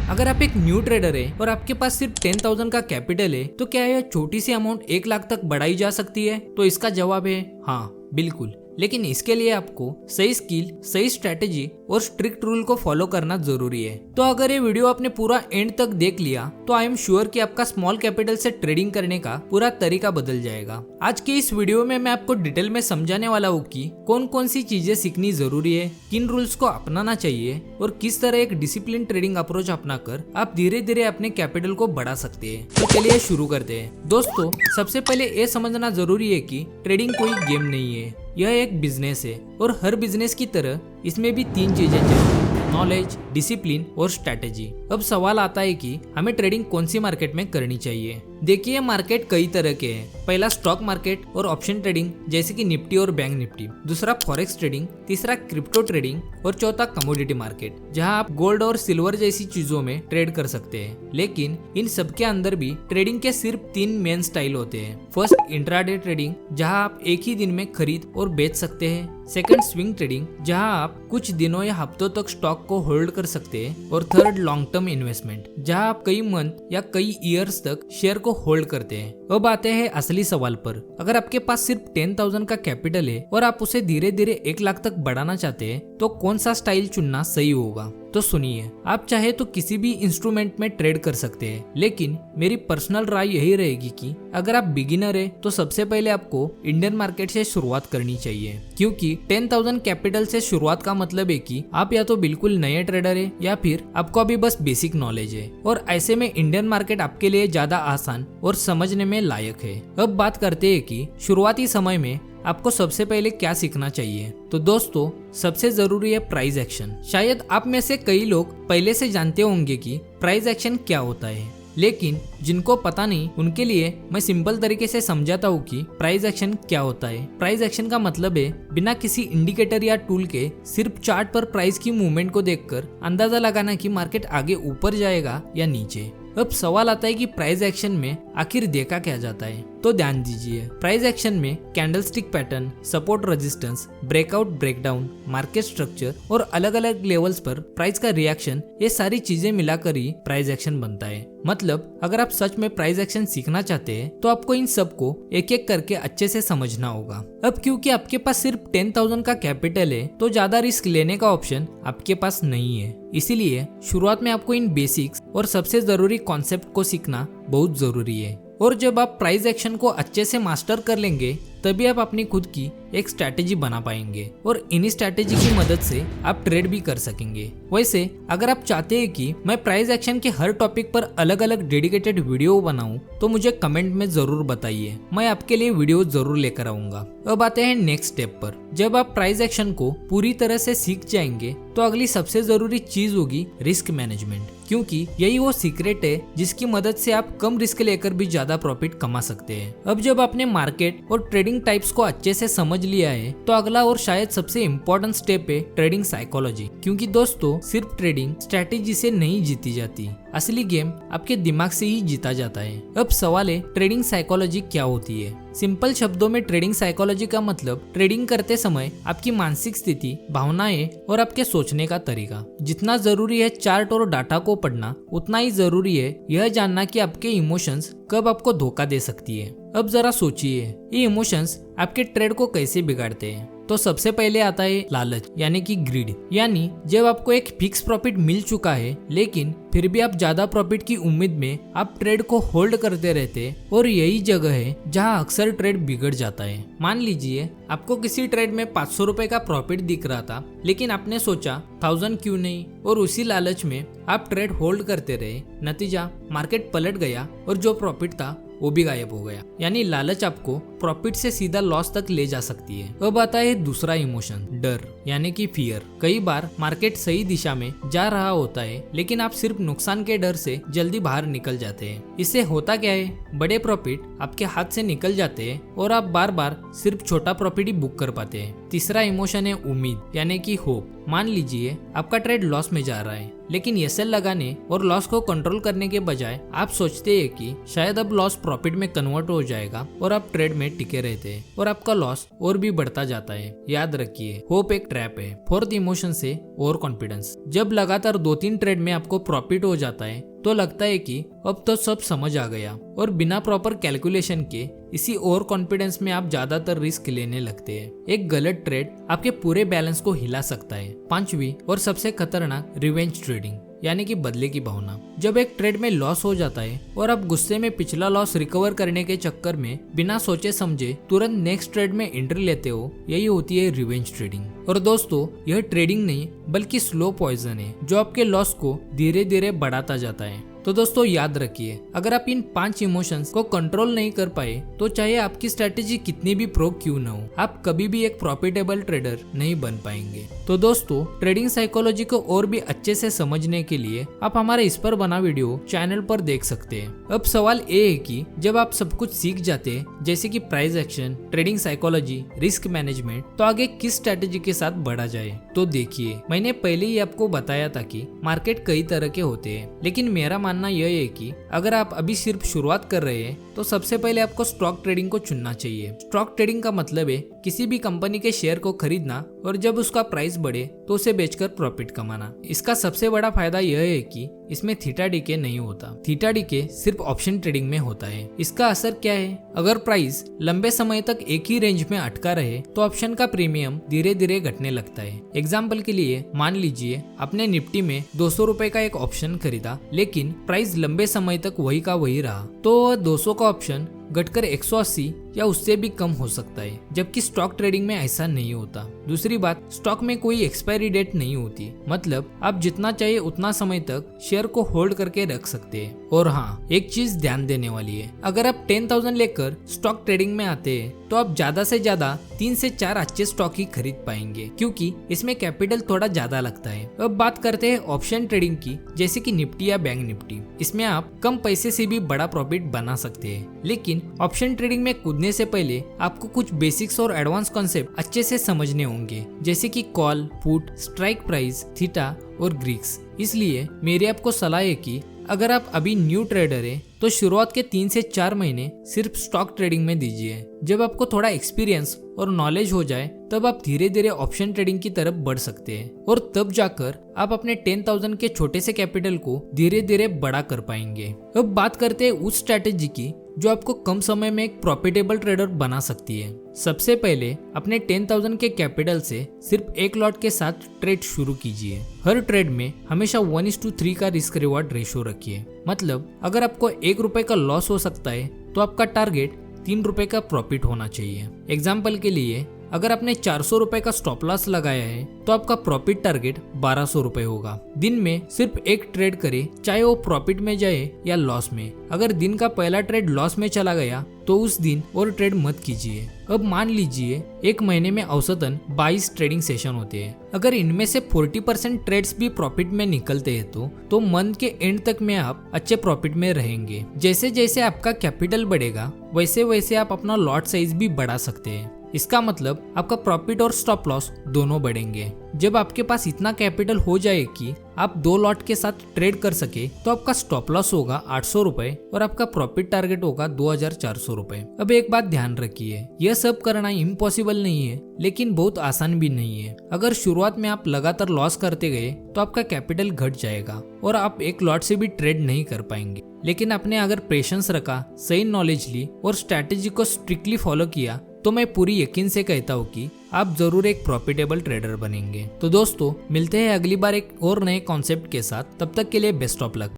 अगर आप एक न्यू ट्रेडर है और आपके पास सिर्फ 10,000 का कैपिटल है तो क्या यह छोटी सी अमाउंट 1 लाख तक बढ़ाई जा सकती है? तो इसका जवाब है हाँ, बिल्कुल। लेकिन इसके लिए आपको सही स्किल, सही स्ट्रेटेजी और स्ट्रिक्ट रूल को फॉलो करना जरूरी है। तो अगर ये वीडियो आपने पूरा एंड तक देख लिया तो आई एम श्योर कि आपका स्मॉल कैपिटल से ट्रेडिंग करने का पूरा तरीका बदल जाएगा। आज के इस वीडियो में मैं आपको डिटेल में समझाने वाला हूँ कि कौन कौन सी चीजें सीखनी जरूरी है, किन रूल्स को अपनाना चाहिए और किस तरह एक डिसिप्लिन ट्रेडिंग अप्रोच अपनाकर आप धीरे धीरे अपने कैपिटल को बढ़ा सकते हैं। तो चलिए शुरू करते हैं। दोस्तों, सबसे पहले ये समझना जरूरी है कि ट्रेडिंग कोई गेम नहीं है, यह एक बिजनेस है और हर बिजनेस की तरह इसमें भी 3 चीजें चाहिए: नॉलेज, डिसिप्लिन और स्ट्रैटेजी। अब सवाल आता है कि हमें ट्रेडिंग कौन सी मार्केट में करनी चाहिए। देखिए, मार्केट कई तरह के हैं। पहला स्टॉक मार्केट और ऑप्शन ट्रेडिंग जैसे कि निफ्टी और बैंक निफ्टी, दूसरा फॉरेक्स ट्रेडिंग, तीसरा क्रिप्टो ट्रेडिंग और चौथा कमोडिटी मार्केट जहां आप गोल्ड और सिल्वर जैसी चीजों में ट्रेड कर सकते हैं। लेकिन इन सब के अंदर भी ट्रेडिंग के सिर्फ 3 मेन स्टाइल होते हैं। फर्स्ट, इंट्राडे ट्रेडिंग जहां आप एक ही दिन में खरीद और बेच सकते हैं। सेकंड, स्विंग ट्रेडिंग जहां आप कुछ दिनों या हफ्तों तक स्टॉक को होल्ड कर सकते हैं। और थर्ड, लॉन्ग टर्म इन्वेस्टमेंट जहां आप कई मंथ या कई ईयर्स तक शेयर को होल्ड करते हैं। अब आते हैं असली सवाल पर। अगर आपके पास सिर्फ 10,000 का कैपिटल है और आप उसे धीरे धीरे 1 लाख तक बढ़ाना चाहते हैं तो कौन सा स्टाइल चुनना सही होगा? तो सुनिए, आप चाहे तो किसी भी इंस्ट्रूमेंट में ट्रेड कर सकते हैं, लेकिन मेरी पर्सनल राय यही रहेगी कि अगर आप बिगिनर है तो सबसे पहले आपको इंडियन मार्केट से शुरुआत करनी चाहिए, क्योंकि 10,000 कैपिटल से शुरुआत का मतलब है कि आप या तो बिल्कुल नए ट्रेडर है या फिर आपको अभी बस बेसिक नॉलेज है, और ऐसे में इंडियन मार्केट आपके लिए ज्यादा आसान और समझने में लायक है। अब बात करते हैं कि शुरुआती समय में आपको सबसे पहले क्या सीखना चाहिए। तो दोस्तों, सबसे जरूरी है प्राइस एक्शन। शायद आप में से कई लोग पहले से जानते होंगे कि प्राइस एक्शन क्या होता है, लेकिन जिनको पता नहीं उनके लिए मैं सिंपल तरीके से समझाता हूँ कि प्राइस एक्शन क्या होता है। प्राइस एक्शन का मतलब है बिना किसी इंडिकेटर या टूल के सिर्फ चार्ट पर प्राइस की मूवमेंट को देखकर अंदाजा लगाना कि मार्केट आगे ऊपर जाएगा या नीचे। अब सवाल आता है कि प्राइस एक्शन में आखिर देखा क्या जाता है। तो ध्यान दीजिए, प्राइस एक्शन में candlestick pattern, support resistance, breakout breakdown, market structure और अलग अलग लेवल्स पर प्राइस का रिएक्शन, ये सारी चीजें मिलाकर ही प्राइस एक्शन बनता है। मतलब अगर आप सच में प्राइस एक्शन सीखना चाहते हैं तो आपको इन सबको एक एक करके अच्छे से समझना होगा। अब क्योंकि आपके पास सिर्फ 10,000 का कैपिटल है तो ज्यादा रिस्क लेने का ऑप्शन आपके पास नहीं है, इसीलिए शुरुआत में आपको इन बेसिक्स और सबसे जरूरी कॉन्सेप्ट को सीखना बहुत जरूरी है। और जब आप प्राइस एक्शन को अच्छे से मास्टर कर लेंगे तभी आप अपनी खुद की एक स्ट्रैटेजी बना पाएंगे और इन्हीं स्ट्रैटेजी की मदद से आप ट्रेड भी कर सकेंगे। वैसे अगर आप चाहते हैं कि मैं प्राइस एक्शन के हर टॉपिक पर अलग अलग डेडिकेटेड वीडियो बनाऊं तो मुझे कमेंट में जरूर बताइए, मैं आपके लिए वीडियो जरूर लेकर आऊंगा। अब आते हैं नेक्स्ट स्टेप पर। जब आप प्राइस एक्शन को पूरी तरह से सीख जाएंगे तो अगली सबसे जरूरी चीज होगी रिस्क मैनेजमेंट, क्योंकि यही वो सीक्रेट है जिसकी मदद से आप कम रिस्क लेकर भी ज्यादा प्रॉफिट कमा सकते हैं। अब जब आपने मार्केट और ट्रेडिंग टाइप्स को अच्छे से समझ लिया है तो अगला और शायद सबसे इम्पोर्टेंट स्टेप है ट्रेडिंग साइकोलॉजी, क्योंकि दोस्तों सिर्फ ट्रेडिंग स्ट्रैटेजी से नहीं जीती जाती, असली गेम आपके दिमाग से ही जीता जाता है। अब सवाल है, ट्रेडिंग साइकोलॉजी क्या होती है? सिंपल शब्दों में ट्रेडिंग साइकोलॉजी का मतलब ट्रेडिंग करते समय आपकी मानसिक स्थिति, भावनाएं और आपके सोचने का तरीका। जितना जरूरी है चार्ट और डाटा को पढ़ना, उतना ही जरूरी है यह जानना कि आपके इमोशंस कब आपको धोखा दे सकती है। अब जरा सोचिए, ये इमोशंस आपके ट्रेड को कैसे बिगाड़ते हैं। तो सबसे पहले आता है लालच, यानी कि ग्रीड। यानी जब आपको एक फिक्स प्रॉफिट मिल चुका है लेकिन फिर भी आप ज्यादा प्रॉफिट की उम्मीद में आप ट्रेड को होल्ड करते रहते हैं, और यही जगह है जहां अक्सर ट्रेड बिगड़ जाता है। मान लीजिए आपको किसी ट्रेड में 500 रुपए का प्रॉफिट दिख रहा था, लेकिन आपने सोचा 1000 क्यों नहीं, और उसी लालच में आप ट्रेड होल्ड करते रहे। नतीजा, मार्केट पलट गया और जो प्रॉफिट था वो भी गायब हो गया। यानी लालच आपको प्रॉफिट से सीधा लॉस तक ले जा सकती है। अब आता है दूसरा इमोशन, डर, यानी कि फियर। कई बार मार्केट सही दिशा में जा रहा होता है लेकिन आप सिर्फ नुकसान के डर से जल्दी बाहर निकल जाते हैं। इससे होता क्या है, बड़े प्रॉफिट आपके हाथ से निकल जाते हैं और आप बार बार सिर्फ छोटा प्रॉफिट ही बुक कर पाते हैं। तीसरा इमोशन है उम्मीद, यानी कि होप। मान लीजिए आपका ट्रेड लॉस में जा रहा है, लेकिन एसएल लगाने और लॉस को कंट्रोल करने के बजाय आप सोचते हैं कि शायद अब लॉस प्रॉफिट में कन्वर्ट हो जाएगा और आप ट्रेड में टिके रहते हैं और आपका लॉस और भी बढ़ता जाता है। याद रखिए, होप एक ट्रैप है। फोर्थ, इमोशन से ओवर कॉन्फिडेंस। जब लगातार 2-3 ट्रेड में आपको प्रॉफिट हो जाता है तो लगता है कि अब तो सब समझ आ गया, और बिना प्रॉपर कैलकुलेशन के इसी ओवर कॉन्फिडेंस में आप ज्यादातर रिस्क लेने लगते हैं। एक गलत ट्रेड आपके पूरे बैलेंस को हिला सकता है। पांचवी और सबसे खतरनाक, रिवेंज ट्रेडिंग, यानी कि बदले की भावना। जब एक ट्रेड में लॉस हो जाता है और आप गुस्से में पिछला लॉस रिकवर करने के चक्कर में बिना सोचे समझे तुरंत नेक्स्ट ट्रेड में एंट्री लेते हो, यही होती है रिवेंज ट्रेडिंग। और दोस्तों, यह ट्रेडिंग नहीं बल्कि स्लो पॉइजन है जो आपके लॉस को धीरे धीरे बढ़ाता जाता है। तो दोस्तों याद रखिए, अगर आप इन 5 इमोशंस को कंट्रोल नहीं कर पाए तो चाहे आपकी स्ट्रेटेजी कितनी भी प्रो क्यों न हो, आप कभी भी एक प्रॉफिटेबल ट्रेडर नहीं बन पाएंगे। तो दोस्तों, ट्रेडिंग साइकोलॉजी को और भी अच्छे से समझने के लिए आप हमारे इस पर बना वीडियो चैनल पर देख सकते हैं। अब सवाल ये है कि जब आप सब कुछ सीख जाते हैं, जैसे कि price action, trading psychology, risk management, तो आगे किस स्ट्रेटेजी के साथ बढ़ा जाए। तो देखिए, मैंने पहले ही आपको बताया था कि मार्केट कई तरह के होते हैं, लेकिन मेरा मानना यह है कि अगर आप अभी सिर्फ शुरुआत कर रहे हैं तो सबसे पहले आपको स्टॉक ट्रेडिंग को चुनना चाहिए। स्टॉक ट्रेडिंग का मतलब है किसी भी कंपनी के शेयर को खरीदना और जब उसका प्राइस बढ़े तो उसे बेचकर प्रॉफिट कमाना। इसका सबसे बड़ा फायदा यह है कि इसमें थीटा डीके नहीं होता। थीटा डीके सिर्फ ऑप्शन ट्रेडिंग में होता है। इसका असर क्या है? अगर प्राइस लंबे समय तक एक ही रेंज में अटका रहे तो ऑप्शन का प्रीमियम धीरे धीरे घटने लगता है। एग्जाम्पल के लिए मान लीजिए आपने निफ्टी में 200 रुपए का एक ऑप्शन खरीदा, लेकिन प्राइस लंबे समय तक वही का वही रहा, तो 200 का ऑप्शन घटकर 180 या उससे भी कम हो सकता है, जबकि स्टॉक ट्रेडिंग में ऐसा नहीं होता। दूसरी बात, स्टॉक में कोई एक्सपायरी डेट नहीं होती, मतलब आप जितना चाहिए उतना समय तक शेयर को होल्ड करके रख सकते हैं। और हाँ, एक चीज ध्यान देने वाली है, अगर आप 10,000 लेकर स्टॉक ट्रेडिंग में आते हैं तो आप ज्यादा से ज्यादा 3 से 4 अच्छे स्टॉक ही खरीद पाएंगे, क्योंकि इसमें कैपिटल थोड़ा ज्यादा लगता है। अब बात करते हैं ऑप्शन ट्रेडिंग की, जैसे कि निफ्टी या बैंक निफ्टी। इसमें आप कम पैसे से भी बड़ा प्रॉफिट बना सकते हैं, लेकिन ऑप्शन ट्रेडिंग में कूदने से पहले आपको कुछ बेसिक्स और एडवांस कॉन्सेप्ट अच्छे से समझने होंगे, जैसे कि call, put, strike price, theta और ग्रीक्स। इसलिए मेरी आपको सलाह है कि अगर आप अभी न्यू ट्रेडर हैं तो शुरुआत के 3 से 4 महीने सिर्फ स्टॉक ट्रेडिंग में दीजिए। जब आपको थोड़ा एक्सपीरियंस और नॉलेज हो जाए तब आप धीरे धीरे ऑप्शन ट्रेडिंग की तरफ बढ़ सकते हैं, और तब जाकर आप अपने 10,000 के छोटे से कैपिटल को धीरे धीरे बड़ा कर पाएंगे। अब बात करते हैं उस स्ट्रेटेजी की जो आपको कम समय में एक प्रॉफिटेबल ट्रेडर बना सकती है। सबसे पहले अपने 10,000 के कैपिटल से सिर्फ एक लॉट के साथ ट्रेड शुरू कीजिए। हर ट्रेड में हमेशा 1:3 का रिस्क रिवॉर्ड रेशियो रखिए। मतलब अगर आपको 1 रुपए का लॉस हो सकता है तो आपका टारगेट 3 रुपए का प्रॉफिट होना चाहिए। एग्जाम्पल के लिए, अगर आपने 400 रुपए का स्टॉप लॉस लगाया है तो आपका प्रॉफिट टारगेट 1200 रुपए होगा। दिन में सिर्फ एक ट्रेड करें, चाहे वो प्रॉफिट में जाए या लॉस में। अगर दिन का पहला ट्रेड लॉस में चला गया तो उस दिन और ट्रेड मत कीजिए। अब मान लीजिए एक महीने में औसतन 22 ट्रेडिंग सेशन होते हैं। अगर इनमें से 40% ट्रेड्स भी प्रॉफिट में निकलते हैं तो मंथ के एंड तक में आप अच्छे प्रॉफिट में रहेंगे। जैसे जैसे आपका कैपिटल बढ़ेगा वैसे वैसे आप अपना लॉट साइज भी बढ़ा सकते हैं। इसका मतलब आपका प्रॉफिट और स्टॉप लॉस दोनों बढ़ेंगे। जब आपके पास इतना कैपिटल हो जाए कि आप 2 लॉट के साथ ट्रेड कर सके तो आपका स्टॉप लॉस होगा 800 रुपए और आपका प्रॉफिट टारगेट होगा 2,400 रुपए। अब एक बात ध्यान रखिए, यह सब करना इम्पॉसिबल नहीं है, लेकिन बहुत आसान भी नहीं है। अगर शुरुआत में आप लगातार लॉस करते गए तो आपका कैपिटल घट जाएगा और आप एक लॉट से भी ट्रेड नहीं कर पाएंगे। लेकिन आपने अगर पेशेंस रखा, सही नॉलेज ली और स्ट्रैटेजी को स्ट्रिक्टली फॉलो किया तो मैं पूरी यकीन से कहता हूँ कि आप जरूर एक प्रॉफिटेबल ट्रेडर बनेंगे। तो दोस्तों, मिलते हैं अगली बार एक और नए कॉन्सेप्ट के साथ। तब तक के लिए बेस्ट ऑफ लक।